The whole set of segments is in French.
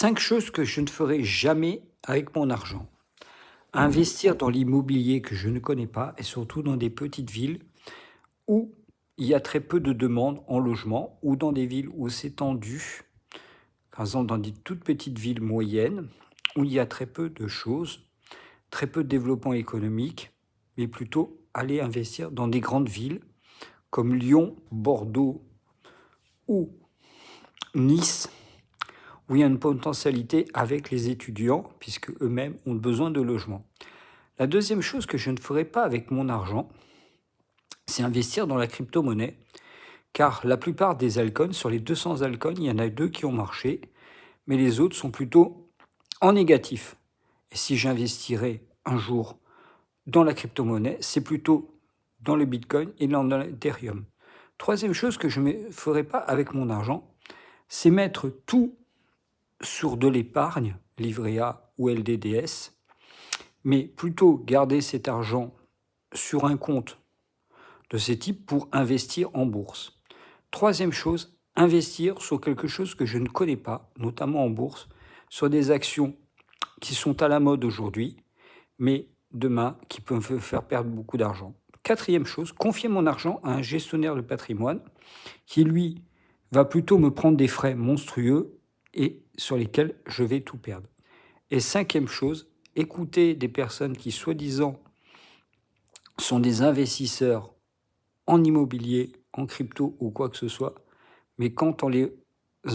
5 choses que je ne ferai jamais avec mon argent. Investir dans l'immobilier que je ne connais pas et surtout dans des petites villes où il y a très peu de demandes en logement ou dans des villes où c'est tendu, par exemple dans des toutes petites villes moyennes où il y a très peu de choses, très peu de développement économique, mais plutôt aller investir dans des grandes villes comme Lyon, Bordeaux ou Nice, où il y a une potentialité avec les étudiants, puisque eux-mêmes ont besoin de logement. La deuxième chose que je ne ferai pas avec mon argent, c'est investir dans la crypto-monnaie, car la plupart des altcoins, sur les 200 altcoins, il y en a 2 qui ont marché, mais les autres sont plutôt en négatif. Et si j'investirais un jour dans la crypto-monnaie, c'est plutôt dans le Bitcoin et dans l'Ethereum. Troisième chose que je ne ferai pas avec mon argent, c'est mettre tout sur de l'épargne, livret A ou LDDS, mais plutôt garder cet argent sur un compte de ces types pour investir en bourse. Troisième chose, investir sur quelque chose que je ne connais pas, notamment en bourse, sur des actions qui sont à la mode aujourd'hui, mais demain qui peuvent me faire perdre beaucoup d'argent. Quatrième chose, confier mon argent à un gestionnaire de patrimoine qui, lui, va plutôt me prendre des frais monstrueux et sur lesquels je vais tout perdre. Et cinquième chose, écouter des personnes qui, soi-disant, sont des investisseurs en immobilier, en crypto ou quoi que ce soit, mais quand on les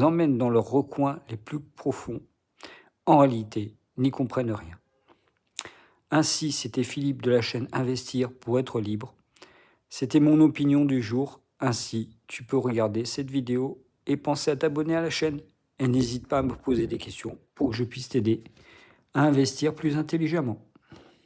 emmène dans leurs recoins les plus profonds, en réalité, n'y comprennent rien. Ainsi, c'était Philippe de la chaîne Investir pour être libre. C'était mon opinion du jour. Ainsi, tu peux regarder cette vidéo et penser à t'abonner à la chaîne. Et n'hésite pas à me poser des questions pour que je puisse t'aider à investir plus intelligemment.